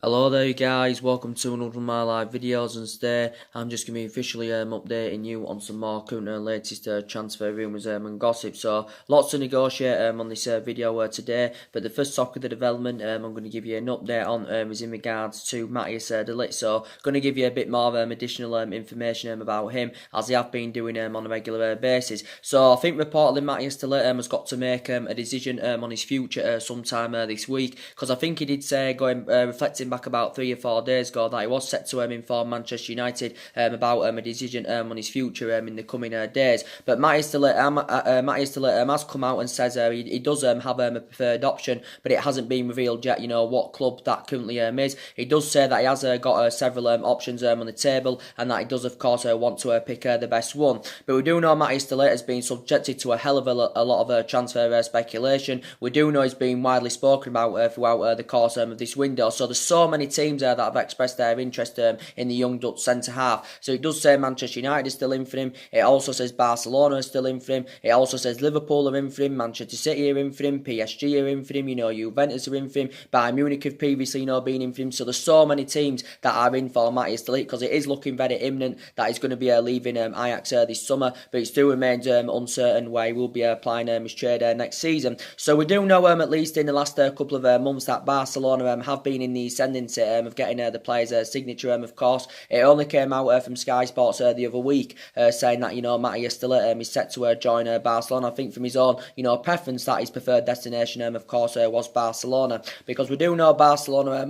Hello there you guys, welcome to another of my live videos, and today I'm just going to be officially updating you on some more current and latest transfer rumours and gossip. So lots to negotiate on this video today, but the first topic of the development I'm going to give you an update on is in regards to Matthias de Ligt. So going to give you a bit more additional information about him, as they have been doing on a regular basis. So I think reportedly Matthias de Ligt has got to make a decision on his future sometime this week, because I think he did say, reflecting back about 3 or 4 days ago, that he was set to inform Manchester United about a decision on his future in the coming days. But Matthias de Ligt has come out and says he does have a preferred option, but it hasn't been revealed yet, what club that currently is. He does say that he has got several options on the table, and that he does of course want to pick the best one. But we do know Matthias de Ligt has been subjected to a hell of a lot of transfer speculation. We do know he's been widely spoken about throughout the course of this window. So there's so many teams that have expressed their interest in the young Dutch centre half. So it does say Manchester United is still in for him. It also says Barcelona is still in for him. It also says Liverpool are in for him, Manchester City are in for him, PSG are in for him, Juventus are in for him, Bayern Munich have previously been in for him. So there's so many teams that are in for Matthias de Ligt, because it is looking very imminent that he's going to be leaving Ajax this summer, but it still remains uncertain where he will be applying his trade next season. So we do know at least in the last couple of months that Barcelona have been in the ascendancy of getting the player's signature. Of course, it only came out from Sky Sports the other week saying that Matthias de Ligt is set to join Barcelona. I think from his own preference that his preferred destination of course was Barcelona, because we do know Barcelona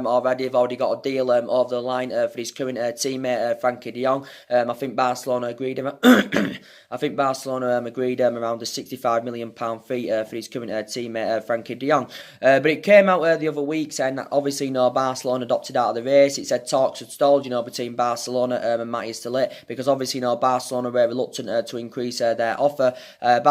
already have already got a deal over the line for his current teammate Frankie de Jong. I think Barcelona agreed around the £65 million fee for his current teammate Frankie de Jong. But it came out the other week saying that obviously Barcelona adopted out of the race. It said talks had stalled between Barcelona and Matthias de Ligt, because obviously Barcelona were reluctant to increase their offer. And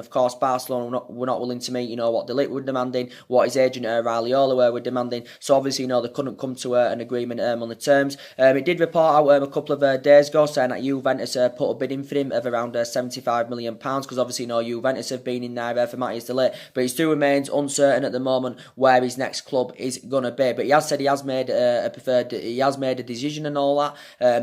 of course Barcelona were not willing to meet what de Ligt were demanding, what his agent Raiola were demanding. So obviously they couldn't come to an agreement on the terms. It did report out a couple of days ago saying that Juventus put a bid in for him of around £75 million, because obviously Juventus have been in there for Matthias de Ligt, but he still remains uncertain at the moment where his next club is going to be. But he has said he has made a decision and all that,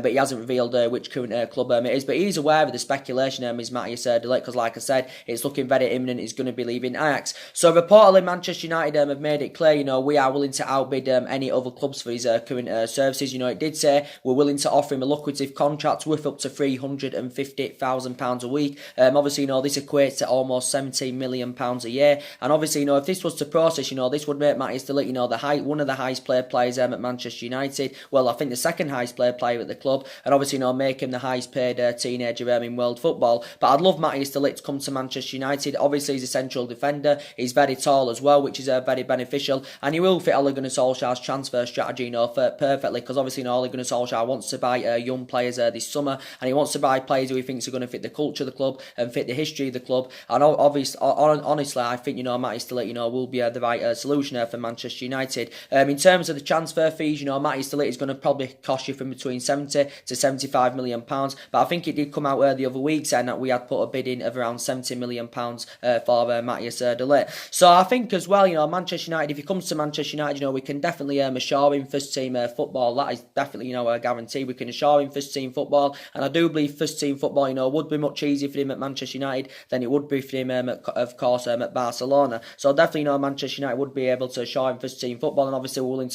but he hasn't revealed which current club it is. But he's aware of the speculation is Matthias de Ligt, because like I said, it's looking very imminent he's going to be leaving Ajax. So reportedly Manchester United have made it clear, we are willing to outbid any other clubs for his current services. It did say we're willing to offer him a lucrative contract worth up to £350,000 a week. Obviously, this equates to almost £17 million a year. And obviously, if this was to process, this would make Matthias de Ligt, one of the highest paid players at Manchester United. Well, I think the second highest paid player at the club, and obviously, make him the highest paid teenager in world football. But I'd love Matthias de Ligt to come to Manchester United. Obviously, he's a central defender. He's very tall as well, which is very beneficial, and he will fit Ole Gunnar Solskjaer's transfer strategy, perfectly, because obviously, Ole Gunnar Solskjaer wants to buy young players this summer, and he wants to buy players who he thinks are going to fit the culture of the club and fit the history of the club. And obviously, honestly, I think Matthias de Ligt will be the right solution for Manchester United. In terms of the transfer fees, Matthias de Ligt is going to probably cost you from between 70 to 75 million pounds. But I think it did come out the other week saying that we had put a bid in of around 70 million pounds for Matthias de Ligt. So I think as well, Manchester United, if he comes to Manchester United, we can definitely assure him first team football. That is definitely a guarantee. We can assure him first team football, and I do believe first team football would be much easier for him at Manchester United than it would be for him at Barcelona. So definitely Manchester United would be able to assure him first team football, and obviously we're willing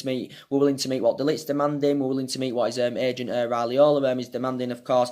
to meet what de Ligt's demanding. We're willing to meet what his agent Raiola is demanding, of course.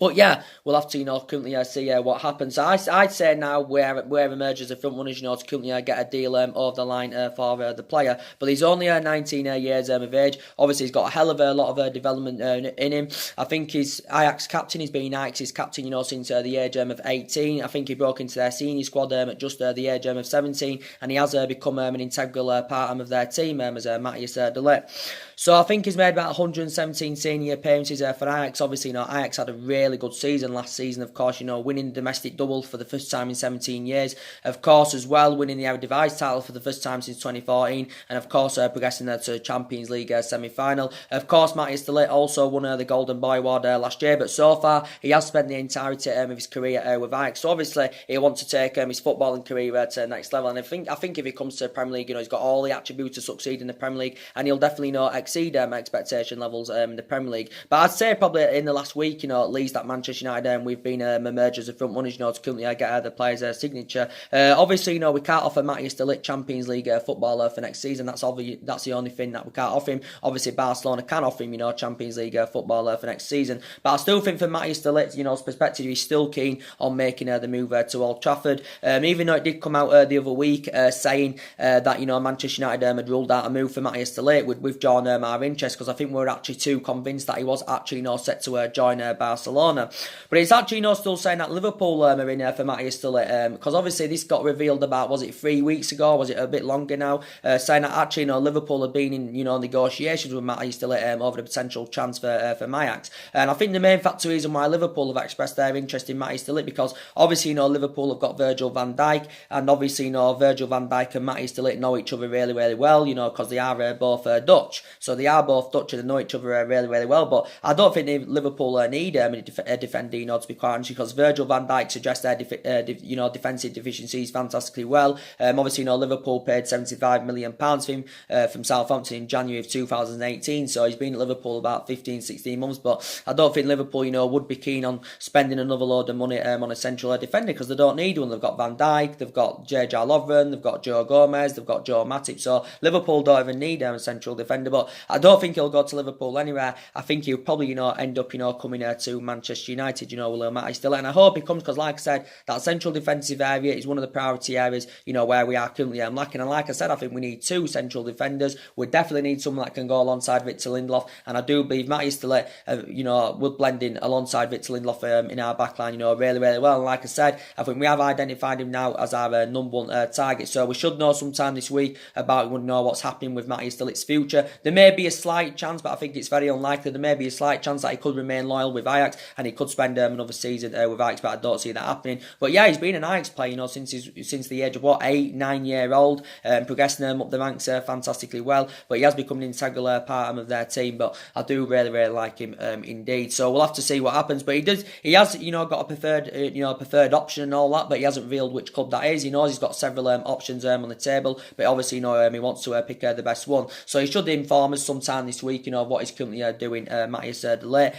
But yeah, we'll have to, currently see what happens. So I'd say now where emerges the front runners, to currently get a deal over the line for the player. But he's only 19 years of age. Obviously, he's got a hell of a lot of development in him. I think he's Ajax captain. He's been Ajax's captain, since the age of 18. I think he broke into their senior squad at just the age of 17, and he has become an integral part of their team as Matthias de Ligt. So I think he's made about 117 senior appearances for Ajax. Obviously, Ajax had a really really good season last season. Of course, winning domestic double for the first time in 17 years. Of course, as well, winning the Eredivisie title for the first time since 2014, and of course, progressing there to Champions League semi-final. Of course, Matthias de Ligt also won the Golden Boy Award last year, but so far he has spent the entirety of his career with Ajax. So obviously, he wants to take his footballing career to the next level. And I think if he comes to the Premier League, he's got all the attributes to succeed in the Premier League, and he'll definitely exceed expectation levels in the Premier League. But I'd say probably in the last week, at least at Manchester United, we've been emerged as the front runners, to currently get the players' signature. Obviously, we can't offer Matthias de Ligt Champions League footballer for next season. That's the only thing that we can't offer him. Obviously, Barcelona can offer him, Champions League footballer for next season. But I still think from Matthias de Ligt's, perspective, he's still keen on making the move to Old Trafford. Even though it did come out the other week saying that Manchester United had ruled out a move for Matthias de Ligt, we'd withdrawn our interest, because I think we were actually too convinced that he was actually set to join Barcelona. But it's actually still saying that Liverpool are in for Matthias de Ligt, because obviously this got revealed about, was it 3 weeks ago, was it a bit longer now, saying that actually Liverpool have been in negotiations with Matthias de Ligt over the potential transfer for Ajax. And I think the main factor reason why Liverpool have expressed their interest in Matthias de Ligt, because obviously Liverpool have got Virgil van Dijk, and obviously Virgil van Dijk and Matthias de Ligt know each other really, really well, because they are both Dutch, so they are both Dutch and they know each other really, really well. But I don't think Liverpool need a defending, to be quite honest, because Virgil van Dijk suggests their defensive deficiencies fantastically well. Obviously Liverpool paid £75 million for him from Southampton in January of 2018, so he's been at Liverpool about 15-16 months. But I don't think Liverpool would be keen on spending another load of money on a central defender, because they don't need one. They've got Van Dijk, they've got JJ Lovren, they've got Joe Gomez, they've got Joe Matip, so Liverpool don't even need a central defender. But I don't think he'll go to Liverpool anywhere. I think he'll probably end up coming to Manchester United, with Matthias de Ligt, and I hope he comes, because like I said, that central defensive area is one of the priority areas where we are currently lacking. And like I said, I think we need two central defenders. We definitely need someone that can go alongside Victor Lindelof, and I do believe Matthias de Ligt will blend in alongside Victor Lindelof in our backline really, really well. And like I said, I think we have identified him now as our number one target, so we should know sometime this week about what's happening with Matthias de Ligt's future. There may be a slight chance, but I think it's very unlikely. There may be a slight chance that he could remain loyal with Ajax and he could spend another season with Ajax, but I don't see that happening. But yeah, he's been an Ajax player since the age of 8-9 year old, progressing them up the ranks fantastically well, but he has become an integral part of their team. But I do really, really like him indeed, so we'll have to see what happens. But he has got a preferred option and all that, but he hasn't revealed which club that is. He knows he's got several options on the table, but obviously he wants to pick the best one, so he should inform us sometime this week of what he's currently doing, Matthias de Ligt.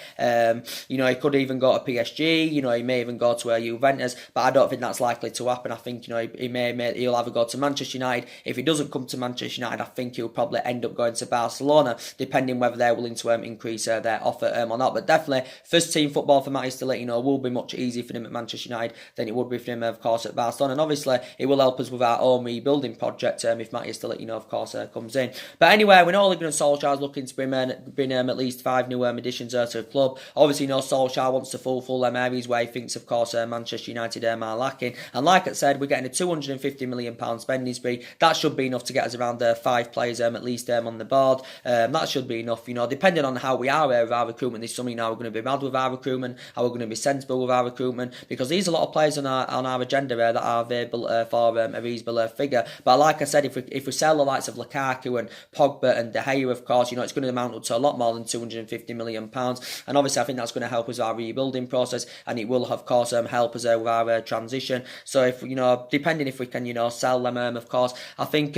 He could even go to PSG, he may even go to Juventus, but I don't think that's likely to happen. I think he'll either go to Manchester United. If he doesn't come to Manchester United, I think he'll probably end up going to Barcelona, depending whether they're willing to increase their offer or not. But definitely first team football for Matthias de Ligt will be much easier for him at Manchester United than it would be for him, of course, at Barcelona. And obviously it will help us with our own rebuilding project if Matthias de Ligt of course comes in. But anyway, we know Ole Gunnar Solskjaer is looking to bring at least 5 new additions to the club. Obviously Solskjaer wants to fulfil them areas where he thinks, of course, Manchester United are lacking. And like I said, we're getting a £250 million spending spree. That should be enough to get us around 5 players at least on the board. That should be enough, depending on how we are with our recruitment this summer. We're going to be mad with our recruitment, how we're going to be sensible with our recruitment, because there's a lot of players on our agenda that are available for a reasonable figure. But like I said, if we sell the likes of Lukaku and Pogba and De Gea, of course, it's going to amount up to a lot more than £250 million. And obviously I think that's going to help us with our rebuilding process, and it will of course help us with our transition. So if depending if we can sell them, of course, I think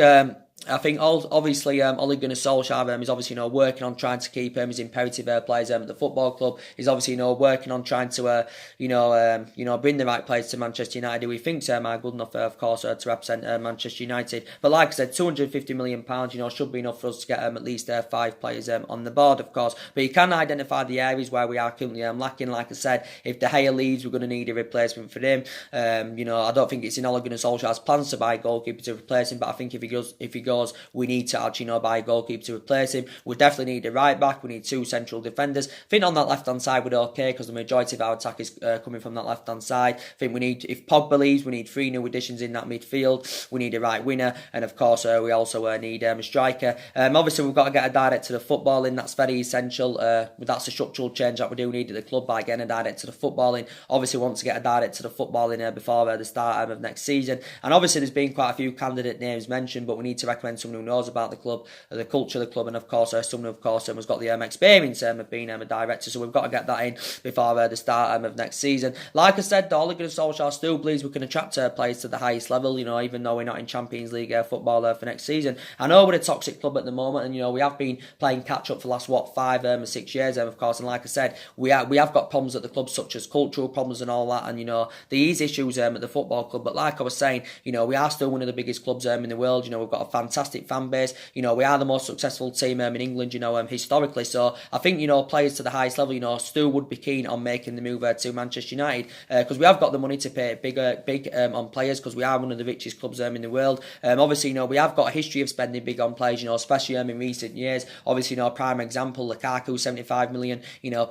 obviously Ole Gunnar Solskjaer is obviously working on trying to keep his imperative players at the football club. He's obviously working on trying to bring the right players to Manchester United, who he thinks are good enough of course to represent Manchester United. But like I said, £250 million should be enough for us to get at least 5 players on the board, of course. But you can identify the areas where we are currently lacking. Like I said, if De Gea leaves, we're going to need a replacement for him. I don't think it's in Ole Gunnar Solskjaer's plans to buy a goalkeeper to replace him, but I think if he goes goes, we need to actually, buy a goalkeeper to replace him. We definitely need a right back. We need 2 central defenders. I think on that left-hand side we're okay because the majority of our attack is coming from that left-hand side. I think we need, if Pogba leaves, we need 3 new additions in that midfield. We need a right winger, and of course we also need a striker. Obviously we've got to get a director of footballing. That's very essential. That's a structural change that we do need at the club by getting a director of footballing. Obviously we want to get a director of footballing before the start of next season. And obviously there's been quite a few candidate names mentioned, but we need to recommend someone who knows about the club, the culture of the club, and of course someone who, of course, has got the experience of being a director. So we've got to get that in before the start of next season. Like I said, Ole Gunnar Solskjaer still believes we can attract players to the highest level, even though we're not in Champions League football for next season. I know we're a toxic club at the moment, and we have been playing catch up for the last 5 or 6 years, of course. And like I said, we have got problems at the club, such as cultural problems and all that, and these issues at the football club. But like I was saying, we are still one of the biggest clubs in the world. We've got a fantastic fan base. We are the most successful team in England, historically. So I think players to the highest level, still would be keen on making the move to Manchester United, because we have got the money to pay big on players, because we are one of the richest clubs in the world. Obviously, we have got a history of spending big on players, especially in recent years. Obviously, prime example, Lukaku, 75 million,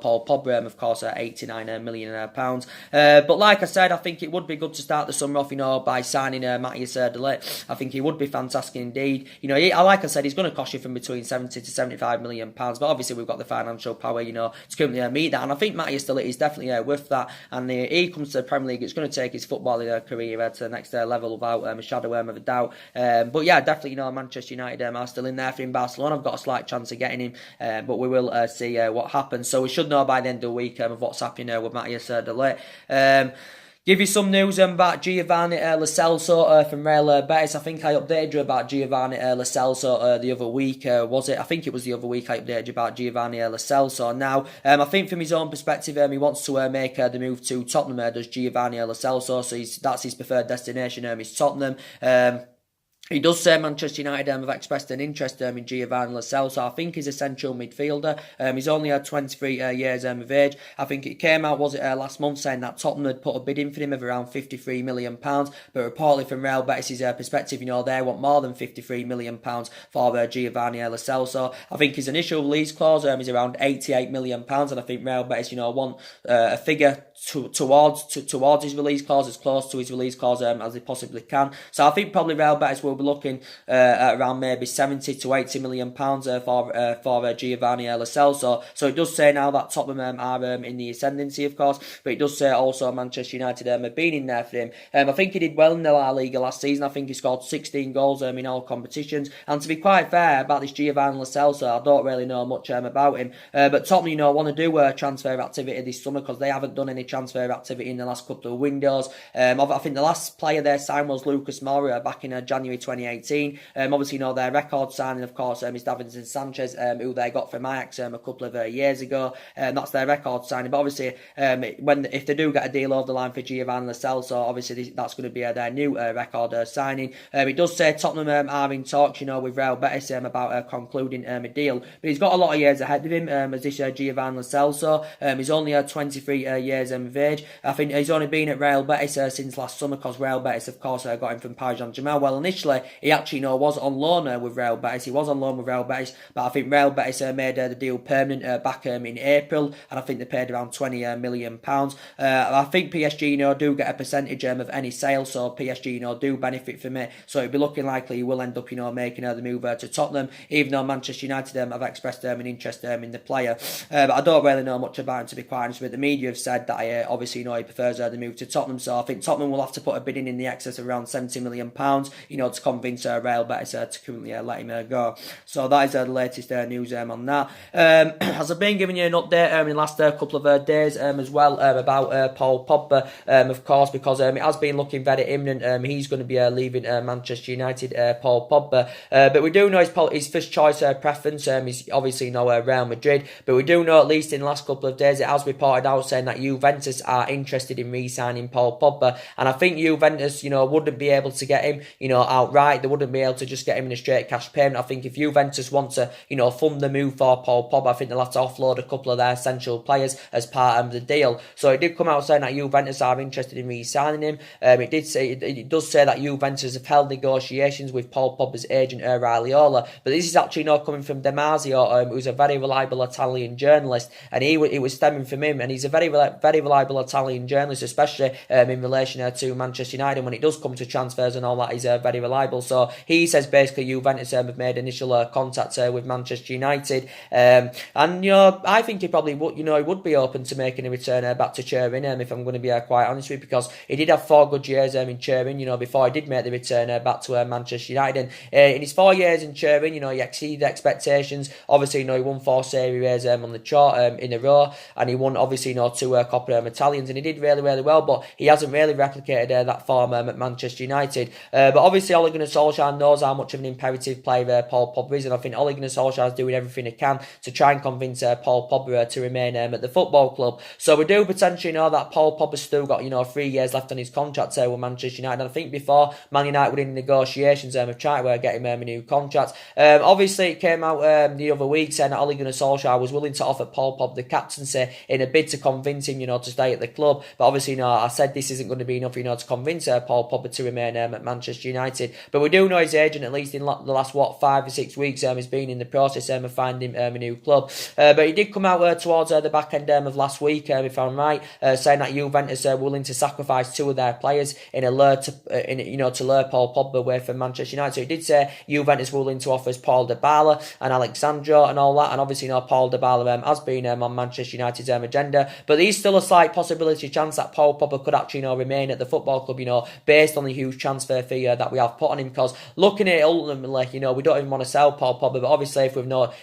Paul Pogba, of course, 89 million pounds. But like I said, I think it would be good to start the summer off, by signing Matthias de Ligt. I think he would be fantastic indeed. Like I said, he's going to cost you from between 70 to 75 million pounds, but obviously we've got the financial power, to currently meet that. And I think Matthias de Ligt is definitely worth that. And he comes to the Premier League, it's going to take his footballing career to the next level without a shadow of a doubt. But yeah, definitely, Manchester United are still in there for him. Barcelona have got a slight chance of getting him, but we will see what happens. So we should know by the end of the week of what's happening with Matthias de Ligt. Give you some news about Giovani Lo Celso from Real Betis. I think I updated you about Giovani Lo Celso the other week. Was it? I think it was the other week I updated you about Giovani Lo Celso. Now, I think from his own perspective, he wants to make the move to Tottenham. Does Giovani Lo Celso? So that's his preferred destination. Is Tottenham. He does say Manchester United have expressed an interest in Giovani Lo Celso. I think he's a central midfielder. He's only 23 years of age. I think it came out, last month, saying that Tottenham had put a bid in for him of around £53 million. But reportedly from Real Betis' perspective, they want more than £53 million for Giovani Lo Celso. I think his initial release clause is around £88 million. And I think Real Betis, want a figure towards his release clause, as close to his release clause as they possibly can. So I think probably Real Betis will be looking at around maybe 70 to 80 million pounds for Giovani Lo Celso. So it does say now that Tottenham are in the ascendancy, of course, but it does say also Manchester United have been in there for him. I think he did well in the La Liga last season. I think he scored 16 goals in all competitions. And to be quite fair about this Giovani Lo Celso, I don't really know much about him. But Tottenham, want to do transfer activity this summer, because they haven't done any transfer activity in the last couple of windows. I think the last player they signed was Lucas Moura back in January 2018. Obviously, their record signing, of course, is Davinson Sanchez, who they got from Ajax a couple of years ago. That's their record signing. But obviously, if they do get a deal over the line for Giovani Lo Celso, obviously that's going to be their new record signing. It does say Tottenham are in talks, with Real Betis about concluding a deal. But he's got a lot of years ahead of him, as this Giovani Lo Celso. He's only 23 years of age. I think he's only been at Real Betis since last summer, because Real Betis, of course, got him from Paris Saint-Germain. Well, initially, he actually was on loan with Real Betis. He was on loan with Real Betis, but I think Real Betis made the deal permanent back in April, and I think they paid around £20 million. I think PSG, do get a percentage of any sale, so PSG, do benefit from it. So it'd be looking likely he will end up, making the move to Tottenham, even though Manchester United have expressed an interest in the player. But I don't really know much about him, to be quite honest with. The media have said that obviously, he prefers the move to Tottenham, so I think Tottenham will have to put a bid in the excess of around £70 million, to convince Real Betis to currently let him go. So that is the latest news on that. As I've been giving you an update in the last couple of days as well about Paul Pogba, of course, because it has been looking very imminent. He's going to be leaving Manchester United, Paul Pogba. But we do know his first choice preference is obviously Real Madrid. But we do know, at least in the last couple of days, it has reported out saying that Juventus are interested in re-signing Paul Pogba. And I think Juventus, wouldn't be able to get him, outright. outright. They wouldn't be able to just get him in a straight cash payment. I think if Juventus want to, fund the move for Paul Pogba, I think they'll have to offload a couple of their essential players as part of the deal. So it did come out saying that Juventus are interested in re-signing him. It does say that Juventus have held negotiations with Paul Pogba's agent Raiola, but this is actually not coming from Damasio, who's a very reliable Italian journalist, and it was stemming from him, and he's a very reliable Italian journalist, especially in relation to Manchester United. When it does come to transfers and all that, he's very reliable. So he says basically Juventus have made initial contact with Manchester United, and I think he probably would, he would be open to making a return back to Turin, if I'm going to be quite honest with you, because he did have 4 good years in Turin, before he did make the return back to Manchester United. And in his 4 years in Turin, he exceeded expectations. Obviously, he won 4 Serie A's on the chart in a row, and he won obviously 2 Coppa Italians, and he did really, really well, but he hasn't really replicated that form at Manchester United. But obviously, Ole Gunnar Solskjaer knows how much of an imperative player Paul Pogba is, and I think Ole Gunnar Solskjaer is doing everything he can to try and convince Paul Pogba to remain at the football club. So we do potentially know that Paul Pogba's still got 3 years left on his contract with Manchester United. And I think before Man United were in negotiations of trying to get him a new contract. Obviously, it came out the other week saying that Ole Gunnar Solskjaer was willing to offer Paul Pogba the captaincy in a bid to convince him, to stay at the club. But obviously, I said this isn't going to be enough, to convince Paul Pogba to remain at Manchester United. But we do know his agent, at least in the last 5 or 6 weeks, has been in the process of finding a new club. But he did come out towards the back end of last week, if I'm right, saying that Juventus are willing to sacrifice 2 of their players in a lure to lure Paul Pogba away from Manchester United. So he did say Juventus were willing to offer Paul Dybala and Alexandro and all that, and obviously Paul Dybala has been on Manchester United's agenda, but there's still a slight possibility chance that Paul Pogba could actually remain at the football club, based on the huge transfer fee that we have put on him. Because looking at it ultimately, we don't even want to sell Paul Pogba, but obviously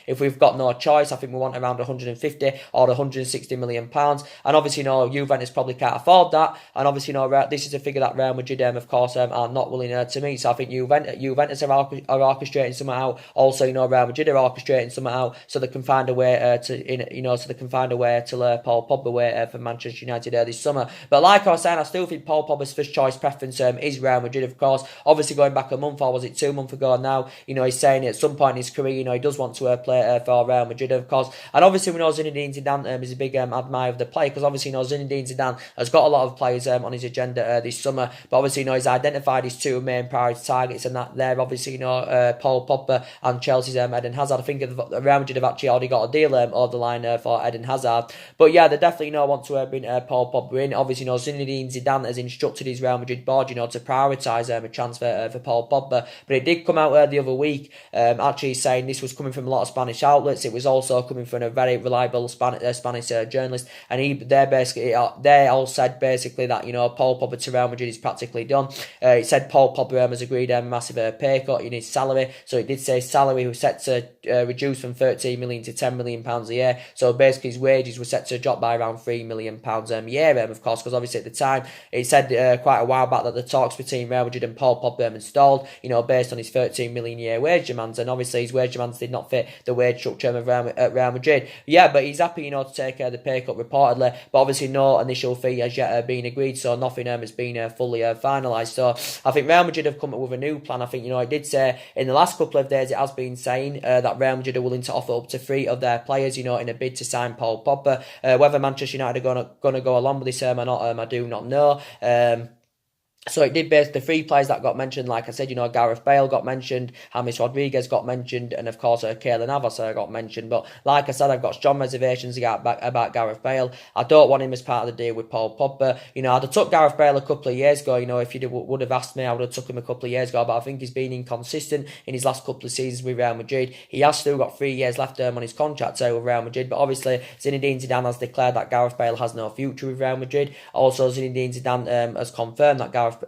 if we've got no choice, I think we want around 150 or 160 million pounds, and obviously Juventus probably can't afford that, and obviously this is a figure that Real Madrid of course are not willing to meet. So I think Juventus are orchestrating something out. Also, Real Madrid are orchestrating something out so they can find a way to lure Paul Pogba away from Manchester United this summer. But like I was saying, I still think Paul Pogba's first choice preference is Real Madrid, of course. Obviously, going back a month, or was it 2 months ago now, he's saying at some point in his career, he does want to play for Real Madrid, of course. And obviously, we know Zinedine Zidane is a big admirer of the player, because obviously, Zinedine Zidane has got a lot of players on his agenda this summer. But obviously, he's identified his 2 main priority targets, and that they're obviously, Paul Pogba and Chelsea's Eden Hazard. I think Real Madrid have actually already got a deal over the line for Eden Hazard. But yeah, they definitely want to bring Paul Pogba in. Obviously, Zinedine Zidane has instructed his Real Madrid board, to prioritise a transfer for Paul Pogba. But it did come out the other week, actually saying this was coming from a lot of Spanish outlets. It was also coming from a very reliable Spanish journalist, and they all said basically that Paul Pogba to Real Madrid is practically done. It said Paul Pogba has agreed a massive pay cut in his salary, so it did say salary was set to reduce from 13 million to 10 million pounds a year. So basically his wages were set to drop by around 3 million pounds a year, of course, because obviously at the time it said quite a while back that the talks between Real Madrid and Paul Pogba had stalled, based on his 13 million a year wage demands, and obviously his wage demands did not fit the wage structure of Real Madrid. Yeah, but he's happy, to take the pay cut reportedly, but obviously no initial fee has yet been agreed, so nothing has been fully finalised. So I think Real Madrid have come up with a new plan. I think, it did say in the last couple of days, it has been saying that Real Madrid are willing to offer up to 3 of their players, in a bid to sign Paul Pogba. Whether Manchester United are going to go along with this or not, I do not know. So it did base the 3 players that got mentioned. Like I said, Gareth Bale got mentioned, James Rodriguez got mentioned, and of course Keylor Navas got mentioned. But like I said, I've got strong reservations about Gareth Bale. I don't want him as part of the deal with Paul Pogba. I'd have took Gareth Bale a couple of years ago. If you would have asked me, I would have took him a couple of years ago. But I think he's been inconsistent in his last couple of seasons with Real Madrid. He has still got 3 years left on his contract with Real Madrid. But obviously, Zinedine Zidane has declared that Gareth Bale has no future with Real Madrid. Also, Zinedine Zidane has confirmed that Gareth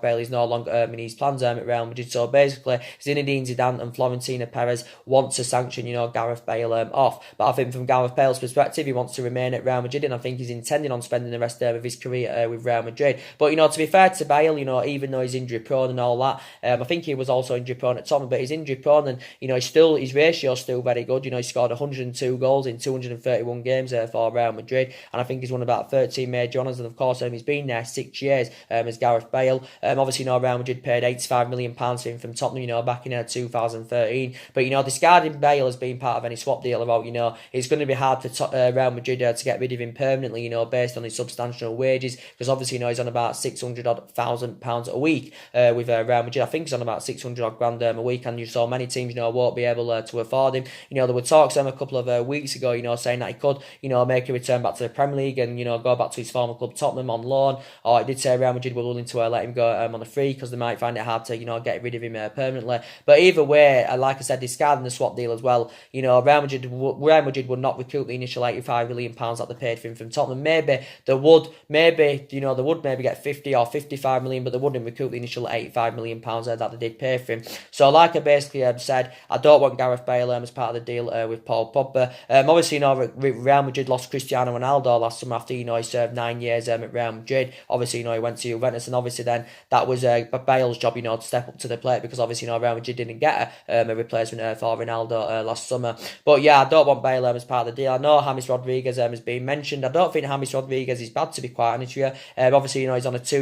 Bale is no longer in his plans at Real Madrid. So basically, Zinedine Zidane and Florentino Perez want to sanction, Gareth Bale off. But I think from Gareth Bale's perspective, he wants to remain at Real Madrid, and I think he's intending on spending the rest of his career with Real Madrid. But, to be fair to Bale, even though he's injury prone and all that, I think he was also injury prone at Tottenham, but he's injury prone, and, his ratio is still very good. He scored 102 goals in 231 games for Real Madrid, and I think he's won about 13 major honours, and of course, he's been there 6 years, as Gareth Bale. Obviously, Real Madrid paid £85 million for him from Tottenham, back in 2013. But, discarding Bale as being part of any swap deal about, it's going to be hard for Real Madrid to get rid of him permanently, based on his substantial wages, because obviously, he's on about £600,000 a week with Real Madrid. I think he's on about 600 odd grand a week, and you saw many teams, won't be able to afford him. There were talks a couple of weeks ago, saying that he could, make a return back to the Premier League and, go back to his former club Tottenham on loan. Or it did say Real Madrid were willing to let him go on a free, because they might find it hard to, get rid of him permanently. But either way, like I said, discarding the swap deal as well, Real Madrid would not recoup the initial £85 million that they paid for him from Tottenham. Maybe they would get 50 or 55 million, but they wouldn't recoup the initial £85 million that they did pay for him. So like I basically said, I don't want Gareth Bale as part of the deal with Paul Pogba. Obviously, Real Madrid lost Cristiano Ronaldo last summer after, he served 9 years at Real Madrid. Obviously, he went to Juventus, and obviously then that was Bale's job, to step up to the plate, because obviously, Real Madrid didn't get a replacement for Ronaldo last summer. But yeah, I don't want Bale as part of the deal. I know James Rodriguez has been mentioned. I don't think James Rodriguez is bad, to be quite honest with you. Obviously,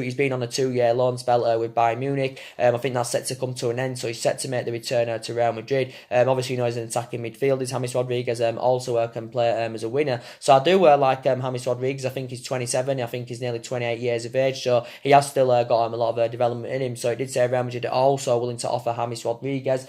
he's been on a 2-year loan spell with Bayern Munich. I think that's set to come to an end, so he's set to make the return to Real Madrid. Obviously, he's an attacking midfielder. James Rodriguez also can play as a winner. So I do like James Rodriguez. I think he's 27. I think he's nearly 28 years of age, so he has still got a lot of development in him. So it did say Real Madrid are also willing to offer James Rodriguez.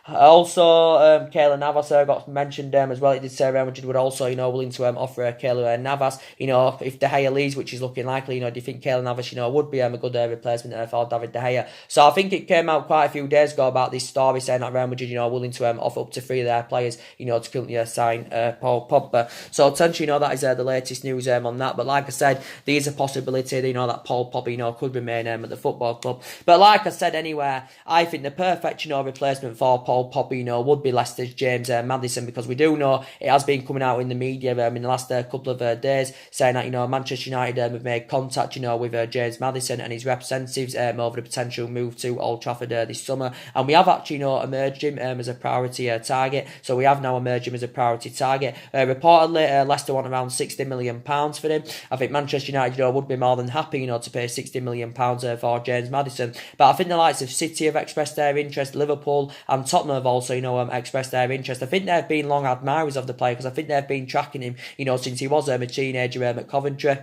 Also, Keylor Navas got mentioned as well. It did say Real Madrid would also, willing to offer Keylor Navas. If De Gea leaves, which is looking likely, do you think Keylor Navas, would be a good replacement for David De Gea? So I think it came out quite a few days ago about this story saying that Real Madrid, willing to offer up to 3 of their players, to currently sign Paul Pogba. So essentially, that is the latest news on that. But like I said, there is a possibility, that Paul Pogba, could remain at the football club. But like I said, anyway, I think the perfect, replacement for Paul Pogba, would be Leicester's James Maddison, because we do know it has been coming out in the media in the last couple of days saying that, Manchester United have made contact, with James Maddison and his representatives over the potential move to Old Trafford this summer. And we have actually, emerged him as a priority target. So we have now emerged him as a priority target. Reportedly, Leicester want around £60 million for him. I think Manchester United, would be more than happy, to pay £60 million for James Maddison. But I think the likes of City have expressed their interest, Liverpool and Tottenham have also, expressed their interest. I think they've been long admirers of the player, because I think they've been tracking him, since he was a teenager at Coventry.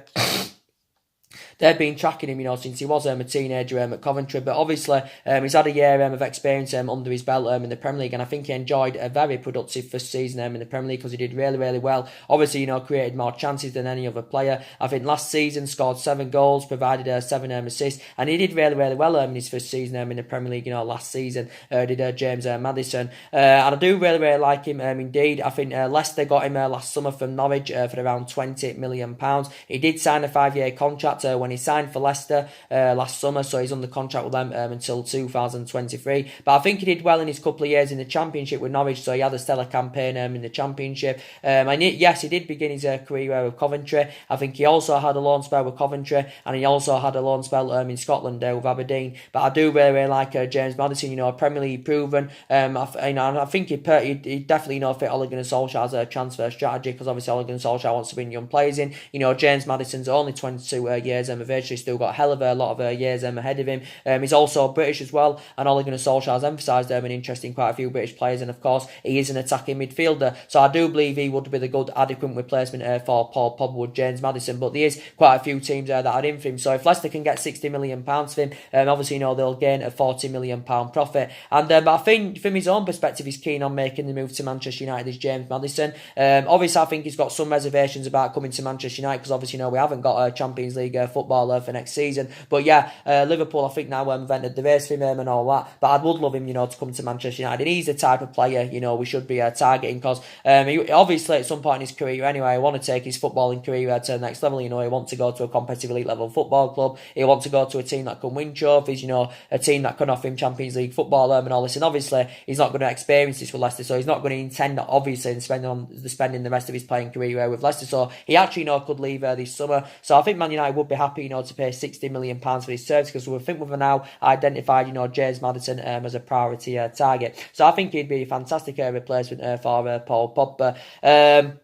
They've been tracking him, since he was a teenager at Coventry. But obviously, he's had a year of experience under his belt in the Premier League, and I think he enjoyed a very productive first season in the Premier League, because he did really, really well. Obviously, created more chances than any other player. I think last season scored 7 goals, provided 7 assists, and he did really, really well in his first season in the Premier League. Last season did James Maddison, and I do really, really like him. Indeed, I think Leicester got him last summer from Norwich for around £20 million. He did sign a 5-year contract when he signed for Leicester last summer, so he's under contract with them until 2023. But I think he did well in his couple of years in the Championship with Norwich, so he had a stellar campaign in the Championship. Yes, he did begin his career with Coventry. I think he also had a loan spell with Coventry, and he also had a loan spell in Scotland with Aberdeen. But I do really, really like James Maddison, Premier League proven. I think he definitely fit Ole Gunnar Solskjaer's transfer strategy, because obviously Ole Gunnar Solskjaer wants to bring young players in. James Maddison's only 22 years of age, so he's still got a hell of a lot of years ahead of him. He's also British as well, and Ole Gunnar Solskjaer has emphasised an interest in quite a few British players, and of course he is an attacking midfielder, so I do believe he would be the good adequate replacement for Paul Pogba with James Maddison. But there is quite a few teams that are in for him, so if Leicester can get £60 million for him, obviously they'll gain a £40 million profit. And but I think from his own perspective, he's keen on making the move to Manchester United as James Maddison. Obviously I think he's got some reservations about coming to Manchester United, because obviously we haven't got a Champions League footballer for next season. But yeah, Liverpool I think now have entered the race for him and all that. But I would love him, to come to Manchester United. And he's the type of player, we should be targeting, because he, obviously at some point in his career anyway, he want to take his footballing career to the next level. He wants to go to a competitive elite level football club. He wants to go to a team that can win trophies, a team that can offer him Champions League football and all this. And obviously he's not going to experience this with Leicester, so he's not going to intend obviously spending the rest of his playing career with Leicester. So he actually could leave this summer. So I think Man United would be happy to pay £60 million for his service, because we think we've now identified James Maddison as a priority target. So I think he'd be a fantastic replacement for Paul Pogba.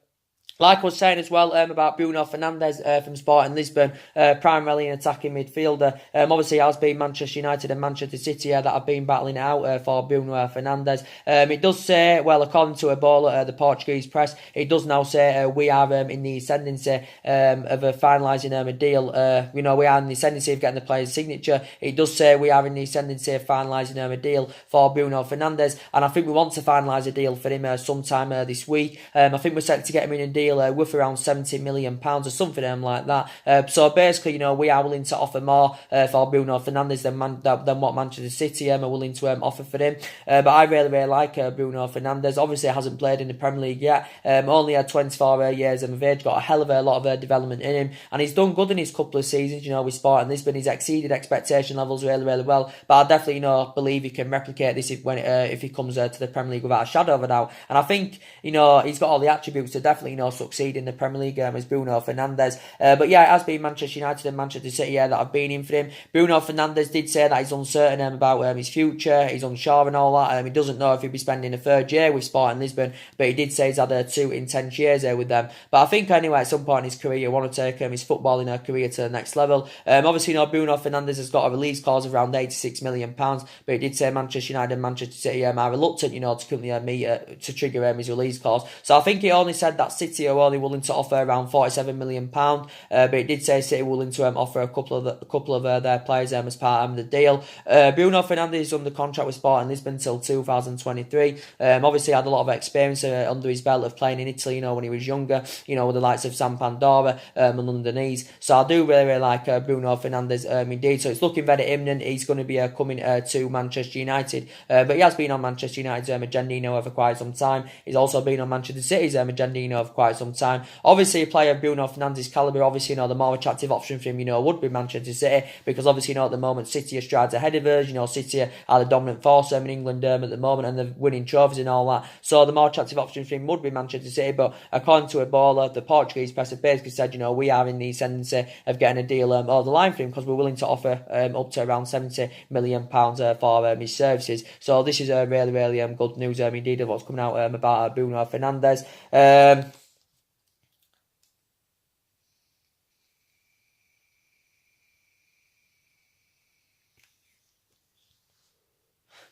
Like I was saying as well about Bruno Fernandes from Sporting Lisbon, primarily an attacking midfielder. Obviously, it has been Manchester United and Manchester City that have been battling it out for Bruno Fernandes. It does say, well, according to a ball at the Portuguese press, it does now say we are in the ascendancy of finalising a deal. We are in the ascendancy of getting the player's signature. It does say we are in the ascendancy of finalising a deal for Bruno Fernandes, and I think we want to finalise a deal for him sometime this week. I think we're set to get him in a deal worth around £70 million or something like that. So basically, we are willing to offer more for Bruno Fernandes than what Manchester City are willing to offer for him. But I really, really like Bruno Fernandes. Obviously, hasn't played in the Premier League yet. Only had 24 years of age, got a hell of a lot of development in him, and he's done good in his couple of seasons, with Sporting Lisbon. He's exceeded expectation levels really, really well. But I definitely, believe he can replicate this if he comes to the Premier League without a shadow of a doubt. And I think, he's got all the attributes to definitely, succeed in the Premier League as Bruno Fernandes. But yeah, it has been Manchester United and Manchester City that have been in for him. Bruno Fernandes did say that he's uncertain about his future. He's unsure and all that. He doesn't know if he'll be spending a third year with Sporting Lisbon, but he did say he's had 2 intense years with them. But I think anyway, at some point in his career, he want to take his footballing career to the next level. Obviously, Bruno Fernandes has got a release clause of around £86 million, but he did say Manchester United and Manchester City are reluctant, to currently meet to trigger his release clause. So I think he only said that City are only willing to offer around £47 million, but it did say City willing to offer a couple of their players as part of the deal. Bruno Fernandes is under contract with Sporting Lisbon until 2023. Obviously had a lot of experience under his belt of playing in Italy, when he was younger, with the likes of San Pandora and Londonese. So I do really, really like Bruno Fernandes indeed. So it's looking very imminent. He's going to be coming to Manchester United. But he has been on Manchester United's agenda for quite some time. He's also been on Manchester City's agenda for quite some time. Obviously, a player of Bruno Fernandes' calibre, obviously, the more attractive option for him, would be Manchester City, because obviously, at the moment, City are strides ahead of us. City are the dominant force in England at the moment, and they're winning trophies and all that. So the more attractive option for him would be Manchester City. But according to a baller, the Portuguese press have basically said, we are in the ascendancy of getting a deal over the line for him, because we're willing to offer up to around £70 million for his services. So this is really, really good news indeed of what's coming out about Bruno Fernandes.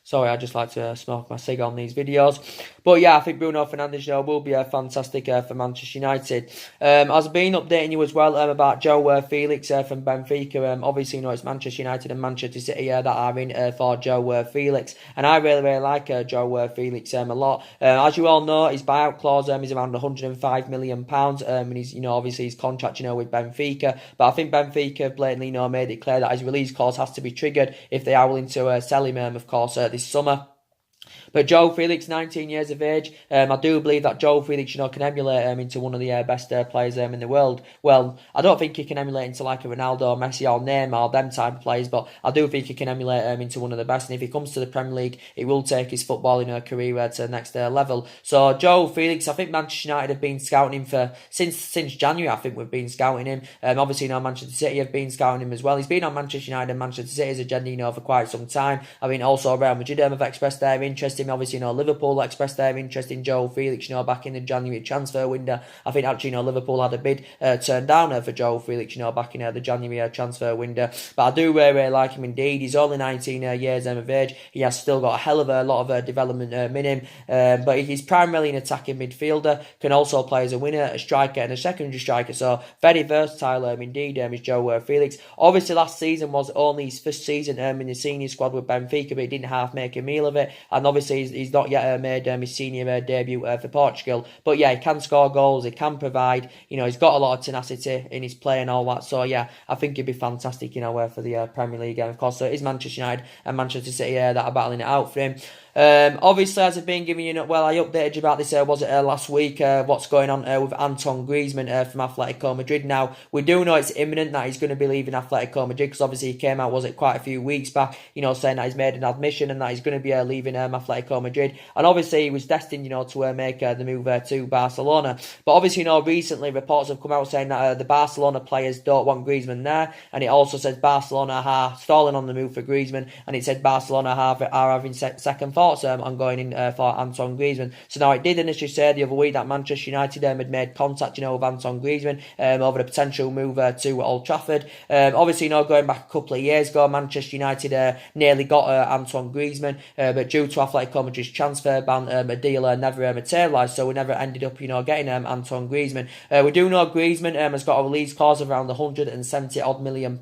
Sorry, I just like to smoke my cig on these videos. But yeah, I think Bruno Fernandes will be fantastic for Manchester United. As I've been updating you as well about Joe Felix from Benfica. Obviously, it's Manchester United and Manchester City that are in for Joe Felix. And I really, really like Joe Felix a lot. As you all know, his buyout clause is around £105 million. And he's, obviously his contract, with Benfica. But I think Benfica blatantly, made it clear that his release clause has to be triggered if they are willing to sell him, of course, this summer. But Joe Felix, 19 years of age, I do believe that Joe Felix, can emulate into one of the best players in the world. Well, I don't think he can emulate into like a Ronaldo, Messi or Neymar, them type of players, but I do think he can emulate into one of the best. And if he comes to the Premier League, he will take his footballing career to the next level. So Joe Felix, I think Manchester United have been scouting him for since January. I think we've been scouting him. Obviously, Manchester City have been scouting him as well. He's been on Manchester United and Manchester City's agenda, for quite some time. I mean, also Real Madrid have expressed their interest in him. Obviously, Liverpool expressed their interest in Joe Felix, back in the January transfer window. I think actually, Liverpool had a bid turned down for Joe Felix, back in the January transfer window. But I do really like him indeed. He's only 19 years of age. He has still got a hell of a lot of development in him. But he's primarily an attacking midfielder, can also play as a winner, a striker and a secondary striker. So very versatile indeed is Joe Felix. Obviously, last season was only his first season in the senior squad with Benfica, but he didn't half make a meal of it. And obviously, he's not yet made his senior debut for Portugal. But yeah, he can score goals, he can provide, he's got a lot of tenacity in his play and all that. So yeah, I think he'd be fantastic, for the Premier League. And of course, it is Manchester United and Manchester City that are battling it out for him. Obviously, as I've been giving you, I updated you about this, was it last week, what's going on with Antoine Griezmann from Atletico Madrid. Now, we do know it's imminent that he's going to be leaving Atletico Madrid, because obviously he came out, quite a few weeks back, saying that he's made an admission and that he's going to be leaving Atletico Atletico Madrid, and obviously he was destined, to make the move to Barcelona. But obviously, recently reports have come out saying that the Barcelona players don't want Griezmann there, and it also says Barcelona are stalling on the move for Griezmann, and it said Barcelona are having second thoughts on going in for Antoine Griezmann. So now it did initially say the other week that Manchester United had made contact, with Antoine Griezmann over the potential move to Old Trafford. Obviously, going back a couple of years ago, Manchester United nearly got Antoine Griezmann, but due to Atletico Madrid's transfer ban, a deal never materialised, so we never ended up, getting Antoine Griezmann. We do know Griezmann has got a release clause of around £170 million.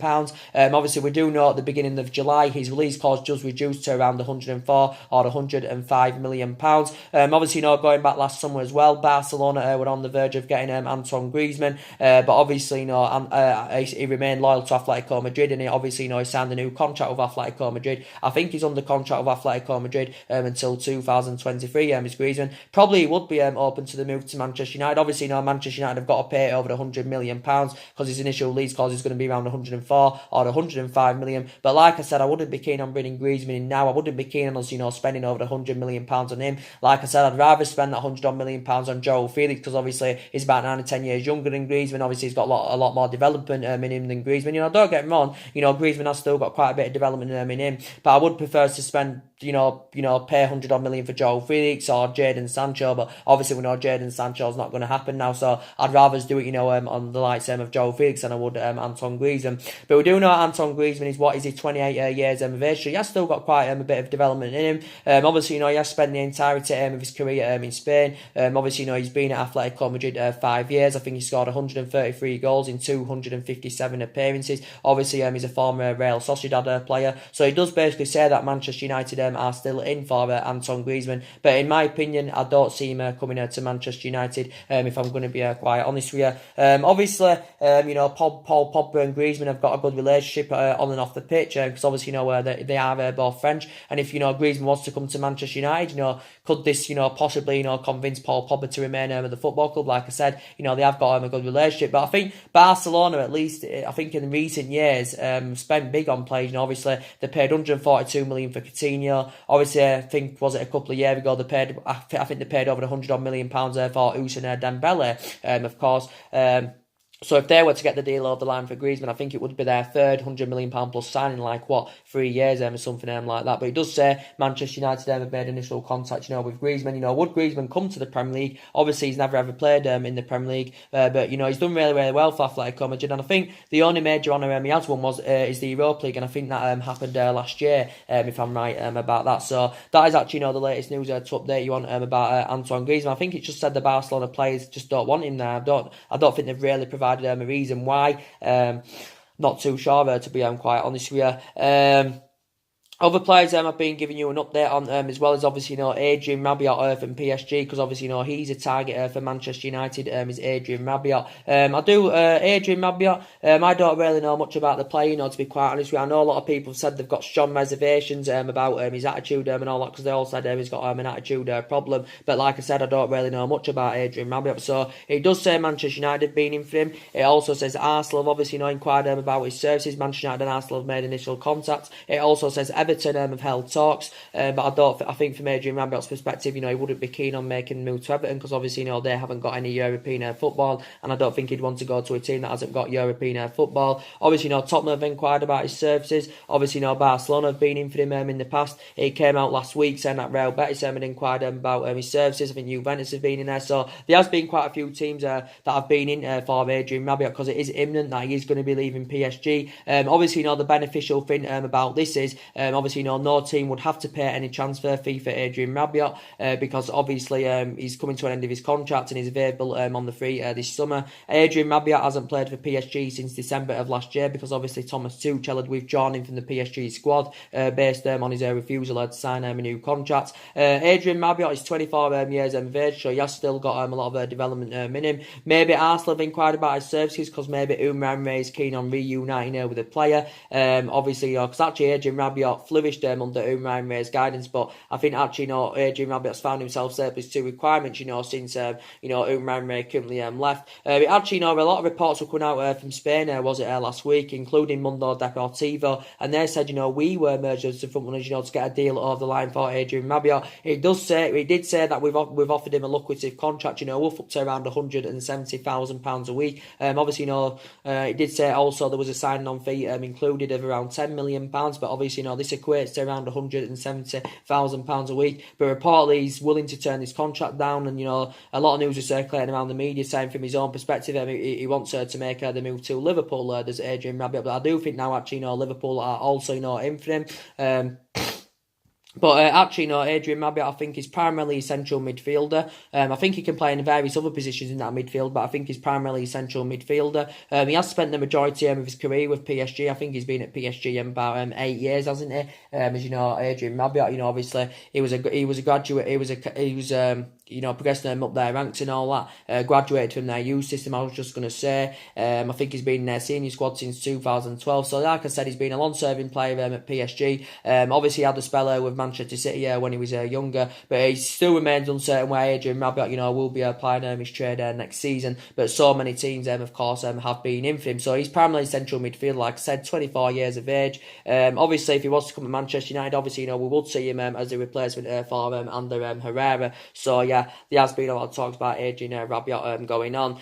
Obviously, we do know at the beginning of July his release clause just reduced to around 104 or 105 million pounds. Obviously, going back last summer as well, Barcelona were on the verge of getting Antoine Griezmann, but obviously, he remained loyal to Atletico Madrid, and he obviously, he signed a new contract with Atletico Madrid. I think he's under contract with Atletico Madrid until 2023. Miss Griezmann probably would be open to the move to Manchester United. Obviously, Manchester United have got to pay over £100 million because his initial lease clause is going to be around 104 or 105 million. But like I said, I wouldn't be keen on bringing Griezmann in now. I wouldn't be keen on us, spending over £100 million on him. Like I said, I'd rather spend that £100 million on Joe Felix because obviously he's about 9 or 10 years younger than Griezmann. Obviously, he's got a lot more development in him than Griezmann. Don't get me wrong, Griezmann has still got quite a bit of development in him, but I would prefer to spend pay $100 million for Joe Felix or Jadon Sancho, but obviously we know Jadon Sancho's not going to happen now, so I'd rather do it, on the likes of Joe Felix than I would Antoine Griezmann. But we do know Antoine Griezmann is 28 years of age, so he has still got quite a bit of development in him. Obviously, he has spent the entirety of his career in Spain. Obviously, he's been at Atletico Madrid 5 years. I think he scored 133 goals in 257 appearances. Obviously, he's a former Real Sociedad player, so he does basically say that Manchester United are still in for Antoine Griezmann, but in my opinion, I don't see him coming to Manchester United, if I'm going to be quite honest with you. Obviously, Paul Pogba and Griezmann have got a good relationship on and off the pitch, because obviously, they are both French, and if, Griezmann wants to come to Manchester United, could this, possibly, convince Paul Pogba to remain at the football club? Like I said, they have got a good relationship, but I think Barcelona, at least, I think in recent years, spent big on players. Obviously, they paid 142 million for Coutinho. Obviously, I think, was it a couple of years ago, I think they paid over £100 million for Ousmane Dembele, of course. So if they were to get the deal over the line for Griezmann, I think it would be their third £100 million plus signing, 3 years or something like that. But it does say Manchester United have made initial contact, with Griezmann. Would Griezmann come to the Premier League? Obviously, he's never ever played in the Premier League, but he's done really, really well for Atletico Madrid. And I think the only major honour he has won is the Europa League, and I think that happened last year, if I'm right about that. So that is actually the latest news to update you on about Antoine Griezmann. I think it just said the Barcelona players just don't want him there. I don't think they've really provided a reason why. Not too sure, to be quite honest with you. Other players I've been giving you an update on as well as obviously Adrien Rabiot from PSG, because obviously he's a target for Manchester United, is Adrien Rabiot. Adrien Rabiot, I don't really know much about the player, to be quite honest with you. I know a lot of people have said they've got strong reservations about his attitude and all that, because they all said he's got an attitude problem, but like I said, I don't really know much about Adrien Rabiot. So it does say Manchester United have been in for him. It also says Arsenal have obviously inquired about his services. Manchester United and Arsenal have made initial contact. It also says Everton have held talks, but I think from Adrien Rabiot's perspective, he wouldn't be keen on making the move to Everton, because obviously, they haven't got any European football, and I don't think he'd want to go to a team that hasn't got European football. Obviously, Tottenham have inquired about his services. Obviously, Barcelona have been in for him in the past. It came out last week saying that Real Betis had inquired about his services. I think Juventus have been in there, so there has been quite a few teams that have been in for Adrien Rabiot, because it is imminent that he is going to be leaving PSG. Obviously, the beneficial thing about this is, obviously, no team would have to pay any transfer fee for Adrien Rabiot, because obviously he's coming to an end of his contract and he's available on the free this summer. Adrien Rabiot hasn't played for PSG since December of last year, because obviously Thomas Tuchel had withdrawn him from the PSG squad based on his refusal to sign a new contract. Adrien Rabiot is 24 years of age, so he has still got a lot of development in him. Maybe Arsenal have inquired about his services, because maybe Umar is keen on reuniting with the player. Obviously, because actually Adrien Rabiot flourished under Unai Emery's guidance. But I think actually, Adrian Rabiot's found himself surplus to requirements, since Unai Emery currently left. Actually, a lot of reports were coming out from Spain, last week, including Mundo Deportivo, and they said, we were merged as the front runners, to get a deal over the line for Adrian Rabiot. It did say that we've offered him a lucrative contract, worth up to around £170,000 a week. Obviously, it did say also there was a signing-on fee included of around £10 million, but obviously, this equates to around £170,000 a week. But reportedly, he's willing to turn this contract down, and a lot of news is circulating around the media saying from his own perspective, he wants to make the move to Liverpool. There's Adrian Rabiot, but I do think now actually, Liverpool are also in for him. But Adrian Rabiot, I think, is primarily a central midfielder. I think he can play in various other positions in that midfield, but I think he's primarily a central midfielder. He has spent the majority of his career with PSG. I think he's been at PSG in about 8 years, hasn't he? As you know, Adrian Rabiot, obviously he was a graduate. He was progressing them up their ranks and all that. Graduated from their youth system. I was just going to say, I think he's been in their senior squad since 2012. So, like I said, he's been a long-serving player at PSG. Obviously, he had a spell with Manchester City when he was younger, but he still remains uncertain where Adrian Rabiot, will be applying his trade next season. But so many teams, of course, have been in for him. So he's primarily central midfield, like I said, 24 years of age. Obviously, if he was to come to Manchester United, obviously, we would see him as a replacement for Ander Herrera. So yeah, there has been a lot of talks about Adrian Rabiot going on.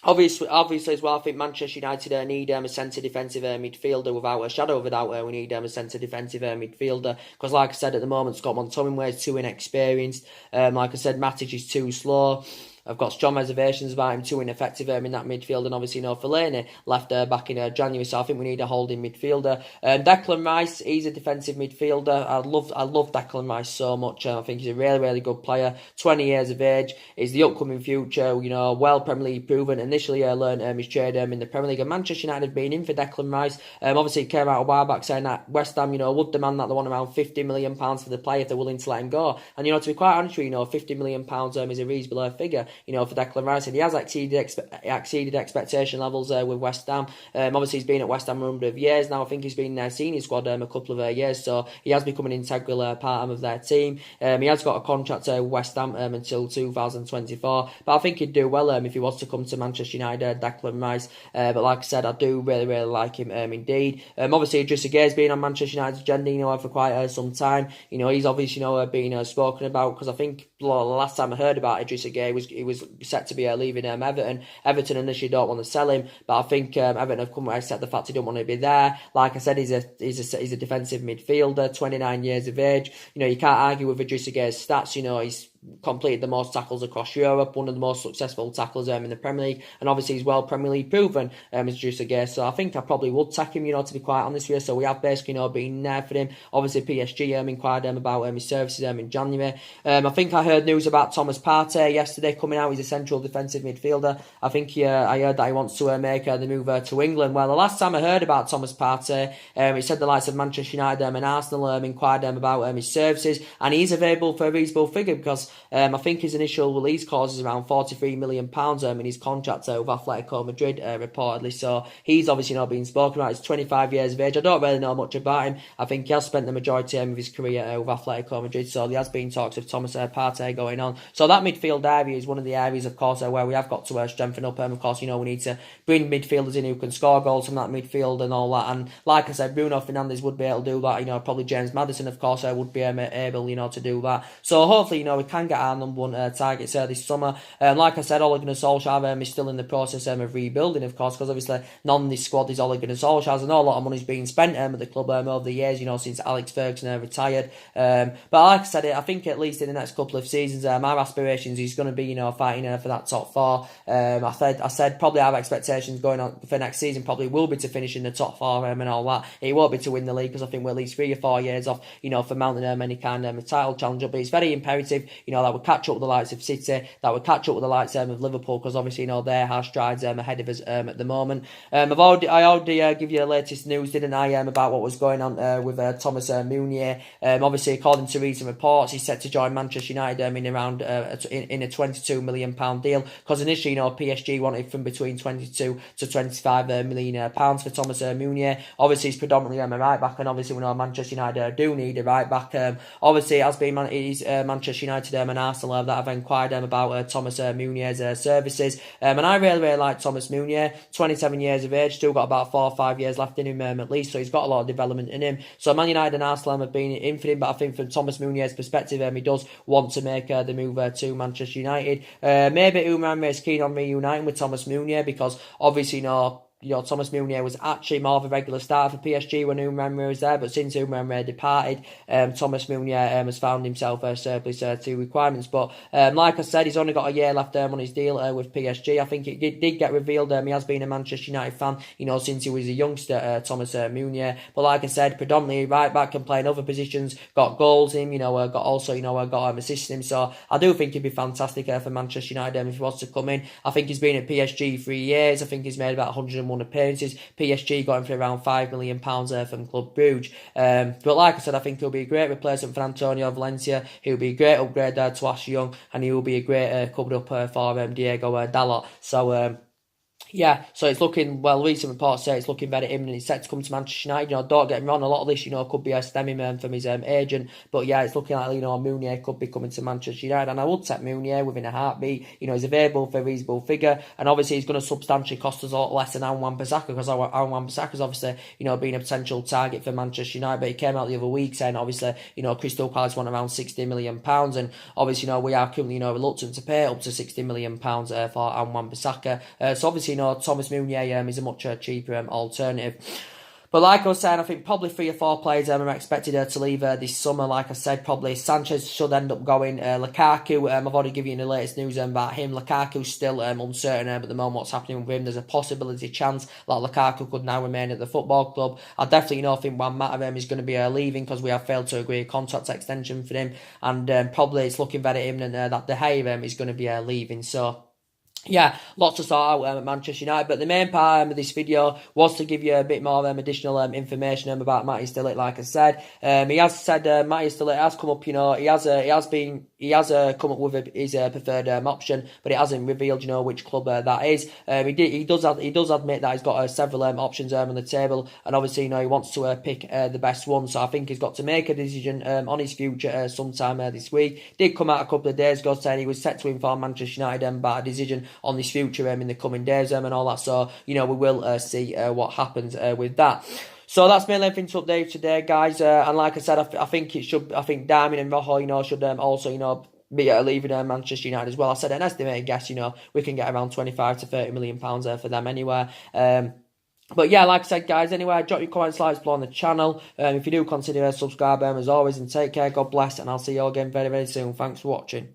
Obviously as well, I think Manchester United need a centre defensive midfielder without a shadow of a doubt. We need a centre defensive midfielder because, like I said, at the moment Scott McTominay is too inexperienced. Like I said, Matic is too slow. I've got strong reservations about him, too ineffective in that midfield, and obviously Fellaini left back in January, so I think we need a holding midfielder. Declan Rice, he's a defensive midfielder. I love Declan Rice so much. I think he's a really, really good player. 20 years of age, he's the upcoming future. Well Premier League proven. Initially, learned his trade in the Premier League, and Manchester United have been in for Declan Rice. Obviously, it came out a while back saying that West Ham, would demand that they want around £50 million for the player if they're willing to let him go. And to be quite honest with you, £50 million is a reasonable figure. For Declan Rice, and he has exceeded expectation levels with West Ham. Obviously, he's been at West Ham for a number of years now. I think he's been in their senior squad a couple of years, so he has become an integral part of their team. He has got a contract with West Ham until 2024, but I think he'd do well if he was to come to Manchester United, Declan Rice. But like I said, I do really, really like him indeed. Obviously, Idrissa Gueye has been on Manchester United's agenda, for quite some time. He's obviously, been spoken about, because I think the last time I heard about Idrissa Gueye he was set to be leaving Everton. Everton initially don't want to sell him, but I think Everton have come to accept the fact he don't want to be there. Like I said, he's a defensive midfielder, 29 years of age. You can't argue with Idrissa Gueye's stats. He's completed the most tackles across Europe, one of the most successful tacklers in the Premier League, and obviously he's well Premier League proven as Idrissa Gueye. So I think I probably would take him, to be quite honest with you. So we have basically been there for him. Obviously PSG inquired about his services in January. I think I heard news about Thomas Partey yesterday coming out. He's a central defensive midfielder. I think I heard that he wants to make the move to England. Well, the last time I heard about Thomas Partey, he said the likes of Manchester United and Arsenal inquired about his services, and he's available for a reasonable figure, because I think his initial release clause is around £43 million in his contract with Atletico Madrid, reportedly. So he's obviously not being spoken about. He's 25 years of age. I don't really know much about him. I think he has spent the majority of his career with Atletico Madrid, so there has been talks of Thomas Partey going on. So that midfield area is one of the areas, of course, where we have got to strengthen up. Of course, we need to bring midfielders in who can score goals from that midfield and all that. And like I said, Bruno Fernandes would be able to do that. Probably James Maddison, of course, would be able, to do that. So hopefully, we can get our number one targets this summer. Like I said, Ole Gunnar Solskjaer is still in the process of rebuilding, of course, because obviously none of this squad is Ole Gunnar Solskjaer's. I know a lot of money's been spent at the club over the years, since Alex Ferguson retired. But like I said, I think at least in the next couple of seasons, our aspirations is going to be, fighting for that top four. I said probably our expectations going on for next season probably will be to finish in the top four and all that. It won't be to win the league, because I think we're at least 3 or 4 years off, for mounting any kind of title challenger. But it's very imperative, that would catch up with the likes of City, that would catch up with the likes of Liverpool, because obviously, they're hard strides ahead of us at the moment. I already give you the latest news, didn't I, about what was going on with Thomas Meunier. Obviously, according to recent reports, he's set to join Manchester United in around in a £22 million deal, because initially, PSG wanted from between 22 to 25 million pounds for Thomas Meunier. Obviously, he's predominantly a right back, and obviously we know Manchester United do need a right back. Obviously, it has been Manchester United and Arsenal that have inquired about Thomas Meunier's services, and I really like Thomas Meunier. 27 years of age, still got about 4 or 5 years left in him at least, so he's got a lot of development in him. So Man United and Arsenal have been in for him, but I think from Thomas Meunier's perspective, he does want to make the move to Manchester United. Maybe Umran is keen on reuniting with Thomas Meunier, because obviously, Thomas Meunier was actually more of a regular starter for PSG when Umran was there, but since Umran departed, Thomas Meunier has found himself surplus to requirements. But like I said, he's only got a year left on his deal with PSG. I think it did get revealed he has been a Manchester United fan, since he was a youngster, Thomas Meunier. But like I said, predominantly right back, can play in other positions, got goals in, got assists in him. So I do think he'd be fantastic for Manchester United if he was to come in. I think he's been at PSG 3 years. I think he's made about 101 appearances. PSG got him for around £5 million from Club Brugge. But like I said, I think he'll be a great replacement for Antonio Valencia. He'll be a great upgrade to Ashley Young, and he will be a great covered up for Diego Dalot. So yeah, so it's looking, recent reports say it's looking very imminent. It's set to come to Manchester United. Don't get me wrong, a lot of this, could be stemming from his agent. But yeah, it's looking like, Meunier could be coming to Manchester United. And I would take Meunier within a heartbeat. He's available for a reasonable figure. And obviously, he's going to substantially cost us a lot less than Antoine Griezmann, because Antoine Griezmann's obviously, being a potential target for Manchester United. But he came out the other week saying, obviously, Crystal Palace want around £60 million. And obviously, we are currently, reluctant to pay up to £60 million for Antoine Griezmann. So obviously, Thomas Meunier is a much cheaper alternative. But like I was saying, I think probably 3 or 4 players are expected to leave this summer. Like I said, probably Sanchez should end up going. Lukaku, I've already given you the latest news about him. Lukaku's still uncertain at the moment what's happening with him. There's a possibility chance that Lukaku could now remain at the football club. I definitely think Juan Mata is going to be leaving, because we have failed to agree a contract extension for him. And probably it's looking very imminent that De Gea is going to be leaving. So yeah, lots to sort out at Manchester United, but the main part of this video was to give you a bit more additional information about Matthias de Ligt. Like I said, he has said Matthias de Ligt has come up. He has come up with his preferred option, but it hasn't revealed which club that is. He does admit that he's got several options on the table, and obviously he wants to pick the best one. So I think he's got to make a decision on his future sometime this week. Did come out a couple of days ago saying he was set to inform Manchester United about a decision on his future in the coming days and all that. So we will see what happens with that. So that's mainly everything to update today, guys. And like I said, I think Darwin and Rojo, should also be leaving Manchester United as well. I said an estimated guess, we can get around 25 to 30 million pounds for them anywhere. But yeah, like I said, guys, anyway, drop your comments, likes below on the channel. If you do consider subscribing, as always, and take care, God bless, and I'll see you all again very, very soon. Thanks for watching.